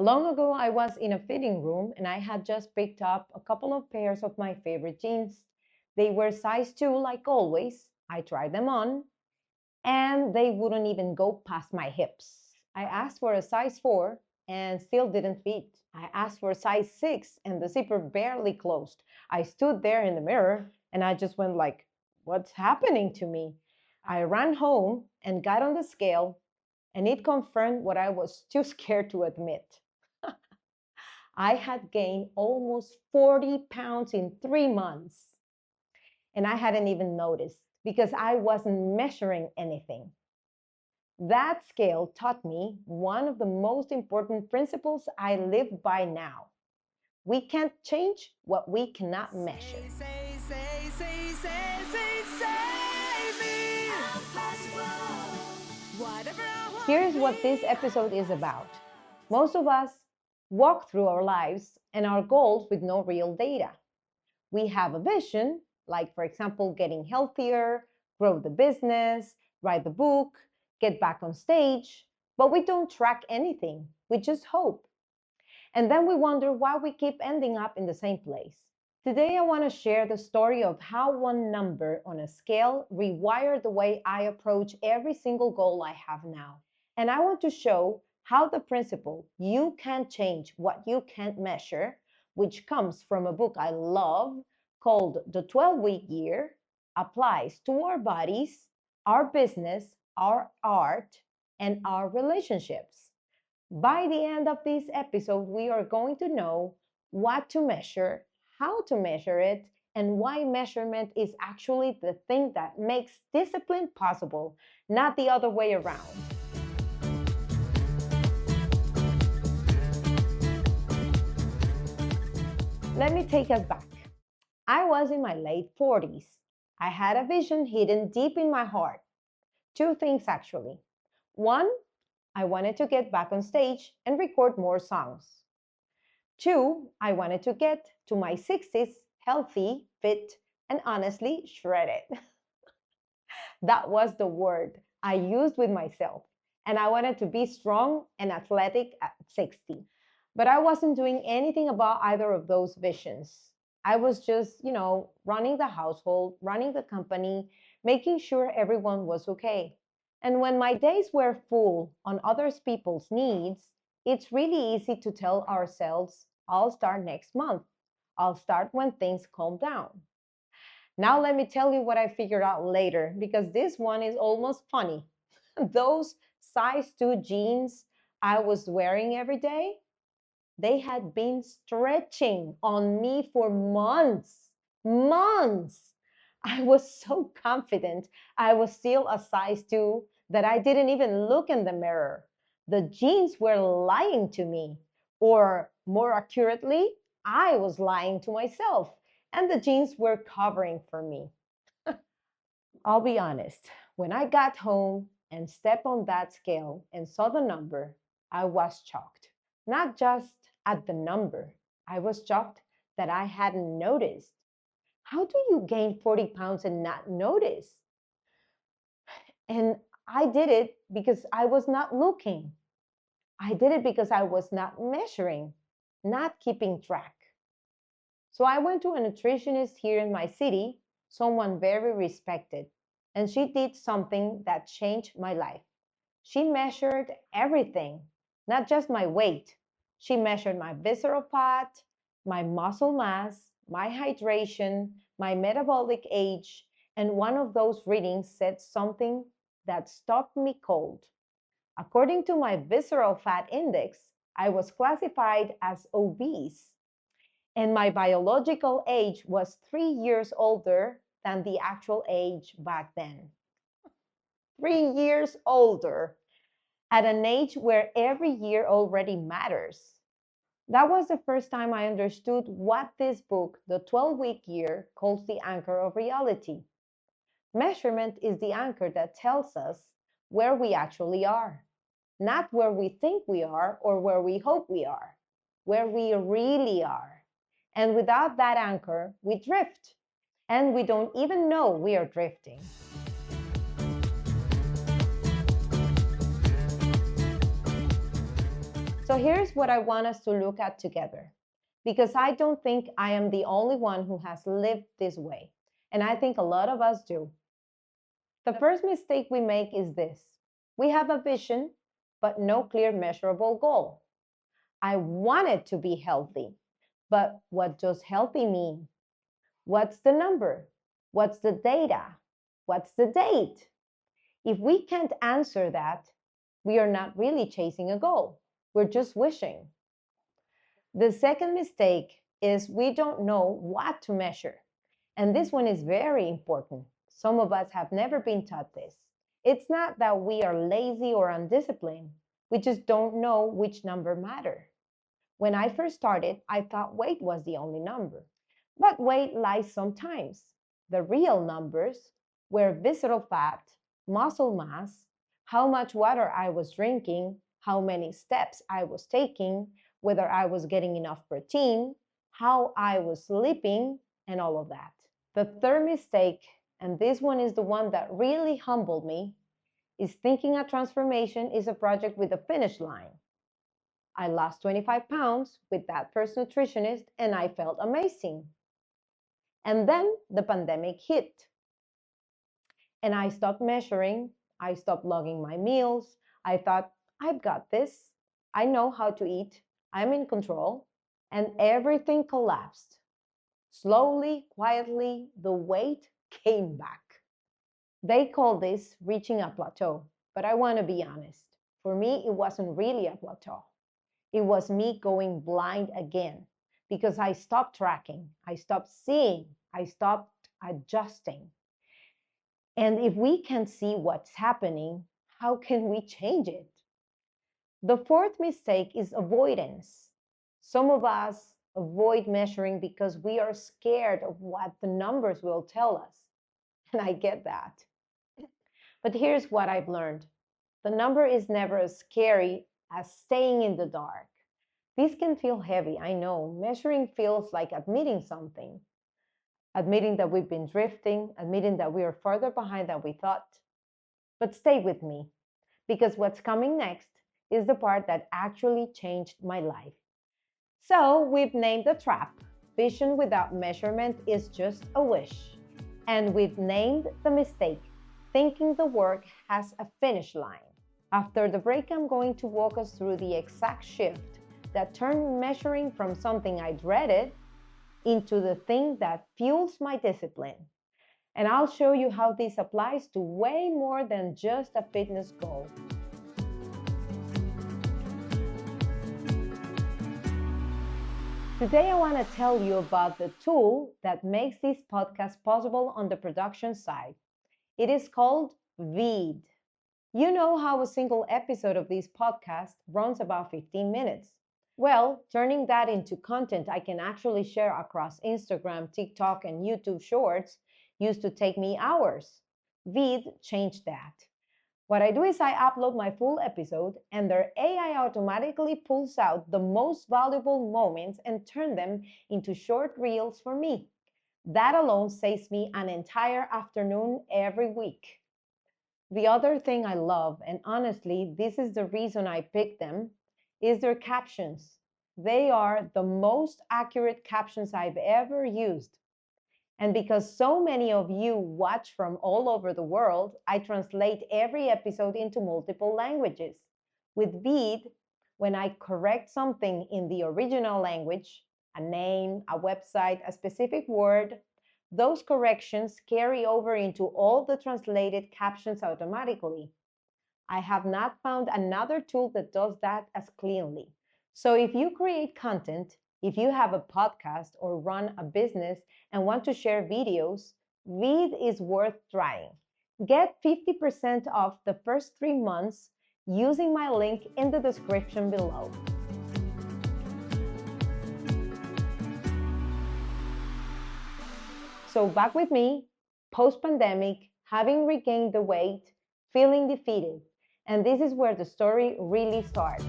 Not long ago, I was in a fitting room and I had just picked up a couple of pairs of my favorite jeans. They were size 2, like always. I tried them on and they wouldn't even go past my hips. I asked for a size 4 and still didn't fit. I asked for a size 6 and the zipper barely closed. I stood there in the mirror and I just went like, what's happening to me? I ran home and got on the scale and it confirmed what I was too scared to admit. I had gained almost 40 pounds in 3 months. And I hadn't even noticed because I wasn't measuring anything. That scale taught me one of the most important principles I live by now. We can't change what we cannot measure. Here's what this episode is about. Most of us walk through our lives and our goals with no real data. We have a vision, like, for example, getting healthier, grow the business, write the book, get back on stage, but we don't track anything. We just hope. And then we wonder why we keep ending up in the same place. Today, I want to share the story of how one number on a scale rewired the way I approach every single goal I have now. And I want to show how the principle, you can't change what you can't measure, which comes from a book I love called The 12-Week Year, applies to our bodies, our business, our art, and our relationships. By the end of this episode, we are going to know what to measure, how to measure it, and why measurement is actually the thing that makes discipline possible, not the other way around. Let me take us back. I was in my late 40s. I had a vision hidden deep in my heart. 2 things, actually. 1, I wanted to get back on stage and record more songs. 2, I wanted to get to my 60s healthy, fit, and honestly shredded. That was the word I used with myself. And I wanted to be strong and athletic at 60. But I wasn't doing anything about either of those visions. I was just, running the household, running the company, making sure everyone was okay. And when my days were full on other people's needs, it's really easy to tell ourselves, I'll start next month. I'll start when things calm down. Now let me tell you what I figured out later, because this one is almost funny. Those size 2 jeans I was wearing every day, they had been stretching on me for months. I was so confident I was still a size 2 that I didn't even look in the mirror. The jeans were lying to me, or more accurately, I was lying to myself, and the jeans were covering for me. I'll be honest, when I got home and stepped on that scale and saw the number, I was shocked. Not just at the number, I was shocked that I hadn't noticed. How do you gain 40 pounds and not notice? And I did it because I was not looking. I did it because I was not measuring, not keeping track. So I went to a nutritionist here in my city, someone very respected, and she did something that changed my life. She measured everything, not just my weight. She measured my visceral fat, my muscle mass, my hydration, my metabolic age, and one of those readings said something that stopped me cold. According to my visceral fat index, I was classified as obese, and my biological age was 3 years older than the actual age back then. 3 years older, at an age where every year already matters. That was the first time I understood what this book, The 12-Week Year, calls the anchor of reality. Measurement is the anchor that tells us where we actually are, not where we think we are or where we hope we are, where we really are. And without that anchor, we drift, and we don't even know we are drifting. So here's what I want us to look at together, because I don't think I am the only one who has lived this way. And I think a lot of us do. The first mistake we make is this: we have a vision, but no clear measurable goal. I want it to be healthy, but what does healthy mean? What's the number? What's the data? What's the date? If we can't answer that, we are not really chasing a goal. We're just wishing. The second mistake is we don't know what to measure. And this one is very important. Some of us have never been taught this. It's not that we are lazy or undisciplined. We just don't know which number matter. When I first started, I thought weight was the only number. But weight lies sometimes. The real numbers were visceral fat, muscle mass, how much water I was drinking, how many steps I was taking, whether I was getting enough protein, how I was sleeping, and all of that. The third mistake, and this one is the one that really humbled me, is thinking a transformation is a project with a finish line. I lost 25 pounds with that first nutritionist and I felt amazing. And then the pandemic hit. And I stopped measuring. I stopped logging my meals. I thought, I've got this. I know how to eat. I'm in control. And everything collapsed. Slowly, quietly, the weight came back. They call this reaching a plateau. But I want to be honest. For me, it wasn't really a plateau. It was me going blind again because I stopped tracking. I stopped seeing. I stopped adjusting. And if we can't see what's happening, how can we change it? The fourth mistake is avoidance. Some of us avoid measuring because we are scared of what the numbers will tell us. And I get that. But here's what I've learned: the number is never as scary as staying in the dark. This can feel heavy, I know. Measuring feels like admitting something. Admitting that we've been drifting, admitting that we are further behind than we thought. But stay with me, because what's coming next is the part that actually changed my life. So we've named the trap: vision without measurement is just a wish. And we've named the mistake: thinking the work has a finish line. After the break, I'm going to walk us through the exact shift that turned measuring from something I dreaded into the thing that fuels my discipline. And I'll show you how this applies to way more than just a fitness goal. Today, I want to tell you about the tool that makes this podcast possible on the production side. It is called Veed. You know how a single episode of this podcast runs about 15 minutes. Well, turning that into content I can actually share across Instagram, TikTok, and YouTube Shorts used to take me hours. Veed changed that. What I do is I upload my full episode and their AI automatically pulls out the most valuable moments and turn them into short reels for me. That alone saves me an entire afternoon every week. The other thing I love, and honestly, this is the reason I picked them, is their captions. They are the most accurate captions I've ever used. And because so many of you watch from all over the world, I translate every episode into multiple languages. With Veed, when I correct something in the original language, a name, a website, a specific word, those corrections carry over into all the translated captions automatically. I have not found another tool that does that as cleanly. So if you create content, if you have a podcast or run a business and want to share videos, Veed is worth trying. Get 50% off the first 3 months using my link in the description below. So back with me, post-pandemic, having regained the weight, feeling defeated. And this is where the story really starts.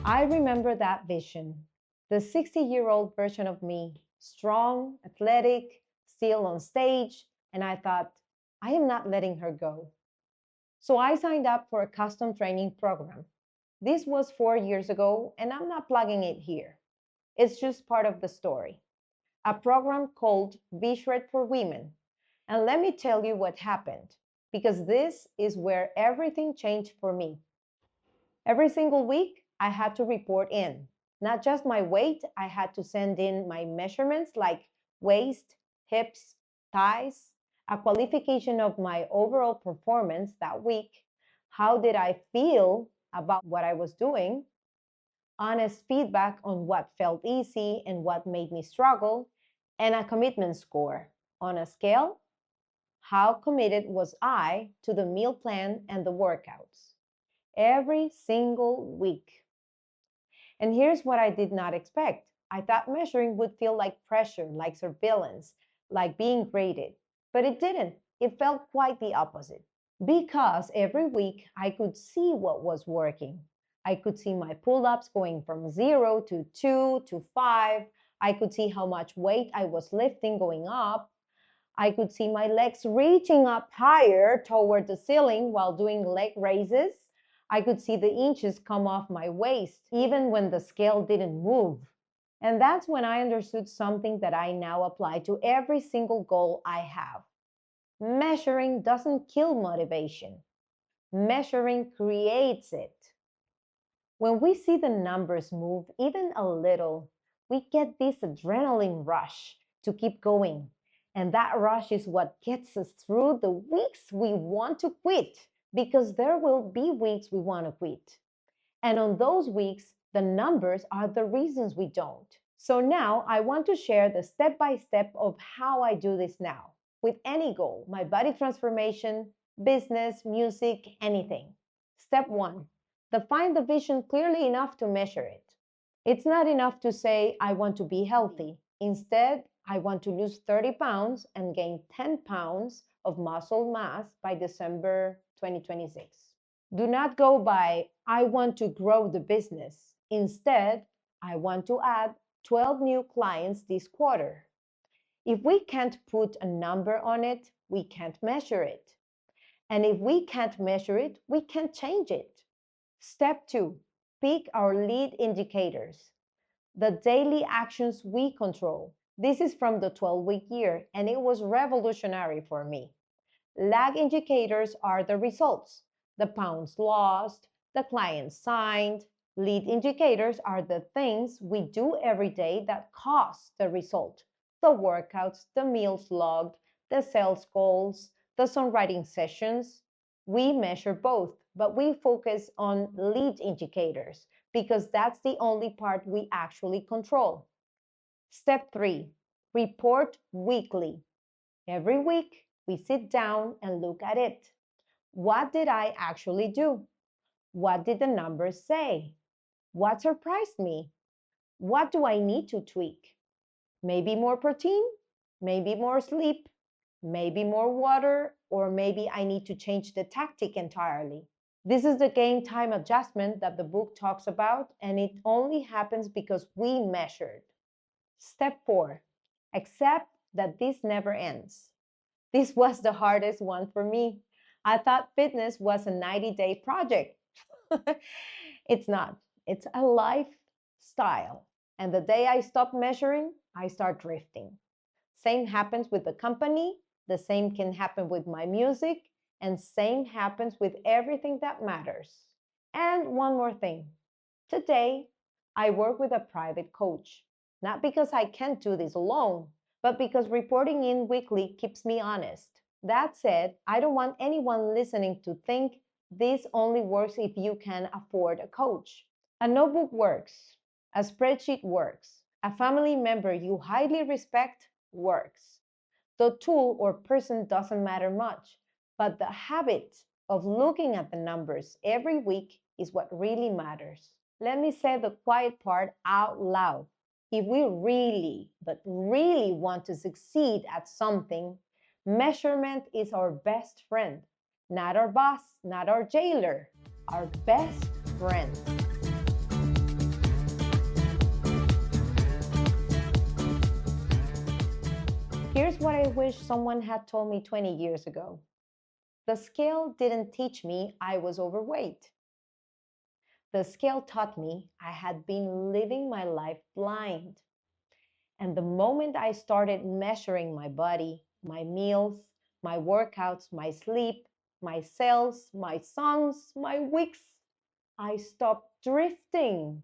I remember that vision, the 60-year-old version of me, strong, athletic, still on stage, and I thought, I am not letting her go. So I signed up for a custom training program. This was 4 years ago, and I'm not plugging it here. It's just part of the story. A program called rewired for women. And let me tell you what happened, because this is where everything changed for me. Every single week, I had to report in. Not just my weight, I had to send in my measurements like waist, hips, thighs, a qualification of my overall performance that week. How did I feel about what I was doing? Honest feedback on what felt easy and what made me struggle, and a commitment score. On a scale, how committed was I to the meal plan and the workouts? Every single week. And here's what I did not expect. I thought measuring would feel like pressure, like surveillance, like being graded. But it didn't. It felt quite the opposite. Because every week I could see what was working. I could see my pull ups going from 0 to 2 to 5. I could see how much weight I was lifting going up. I could see my legs reaching up higher toward the ceiling while doing leg raises. I could see the inches come off my waist, even when the scale didn't move. And that's when I understood something that I now apply to every single goal I have. Measuring doesn't kill motivation. Measuring creates it. When we see the numbers move even a little, we get this adrenaline rush to keep going. And that rush is what gets us through the weeks we want to quit, because there will be weeks we want to quit. And on those weeks, the numbers are the reasons we don't. So now I want to share the step-by-step of how I do this now with any goal, my body transformation, business, music, anything. Step 1, define the vision clearly enough to measure it. It's not enough to say, I want to be healthy. Instead, I want to lose 30 pounds and gain 10 pounds of muscle mass by December 2026. Do not go by, I want to grow the business. Instead, I want to add 12 new clients this quarter. If we can't put a number on it, we can't measure it. And if we can't measure it, we can't change it. Step 2, pick our lead indicators, the daily actions we control. This is from the 12-week year, and it was revolutionary for me. Lag indicators are the results, the pounds lost, the clients signed. Lead indicators are the things we do every day that cause the result. The workouts, the meals logged, the sales goals, the songwriting sessions. We measure both, but we focus on lead indicators because that's the only part we actually control. Step 3, report weekly. Every week, we sit down and look at it. What did I actually do? What did the numbers say? What surprised me? What do I need to tweak? Maybe more protein? Maybe more sleep? Maybe more water? Or maybe I need to change the tactic entirely. This is the game time adjustment that the book talks about, and it only happens because we measured. Step 4, accept that this never ends. This was the hardest one for me. I thought fitness was a 90-day project. It's not. It's a lifestyle. And the day I stop measuring, I start drifting. Same happens with the company. The same can happen with my music. And same happens with everything that matters. And one more thing. Today, I work with a private coach. Not because I can't do this alone, but because reporting in weekly keeps me honest. That said, I don't want anyone listening to think this only works if you can afford a coach. A notebook works. A spreadsheet works. A family member you highly respect works. The tool or person doesn't matter much, but the habit of looking at the numbers every week is what really matters. Let me say the quiet part out loud. If we really, but really want to succeed at something, measurement is our best friend. Not our boss, not our jailer, our best friend. Here's what I wish someone had told me 20 years ago. The scale didn't teach me I was overweight. The scale taught me I had been living my life blind. And the moment I started measuring my body, my meals, my workouts, my sleep, my sales, my songs, my weeks, I stopped drifting.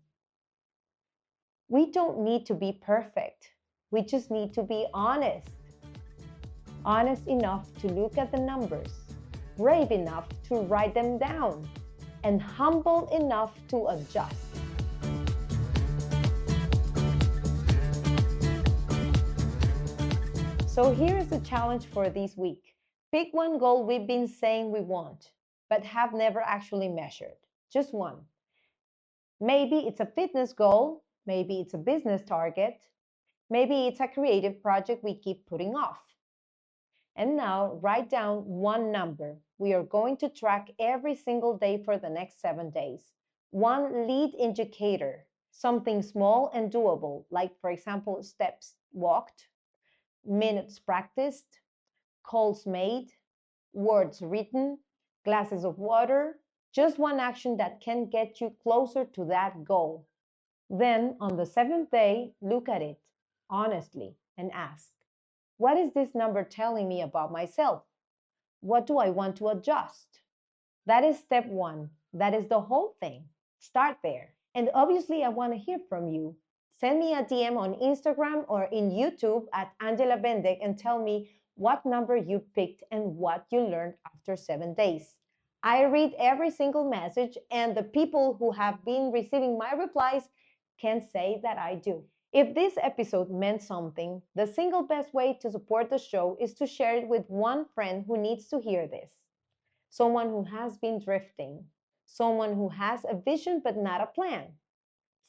We don't need to be perfect. We just need to be honest. Honest enough to look at the numbers, brave enough to write them down, and humble enough to adjust. So here's the challenge for this week. Pick one goal we've been saying we want, but have never actually measured. Just one. Maybe it's a fitness goal, maybe it's a business target, maybe it's a creative project we keep putting off. And now write down one number we are going to track every single day for the next 7 days. One lead indicator, something small and doable, like for example, steps walked, minutes practiced, calls made, words written, glasses of water, just one action that can get you closer to that goal. Then on the 7th day, look at it honestly and ask, what is this number telling me about myself? What do I want to adjust? That is step 1. That is the whole thing. Start there. And obviously, I want to hear from you. Send me a DM on Instagram or in YouTube at Angela Bendeck and tell me what number you picked and what you learned after 7 days. I read every single message, and the people who have been receiving my replies can say that I do. If this episode meant something, the single best way to support the show is to share it with one friend who needs to hear this. Someone who has been drifting. Someone who has a vision but not a plan.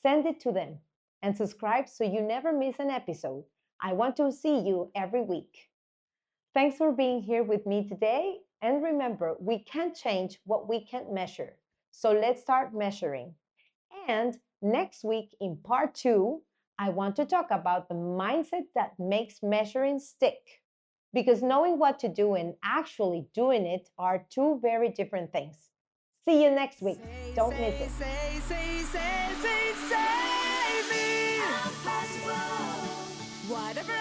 Send it to them and subscribe so you never miss an episode. I want to see you every week. Thanks for being here with me today. And remember, we can't change what we can't measure. So let's start measuring. And next week in part 2, I want to talk about the mindset that makes measuring stick. Because knowing what to do and actually doing it are two very different things. See you next week. Don't miss it. Say me. Whatever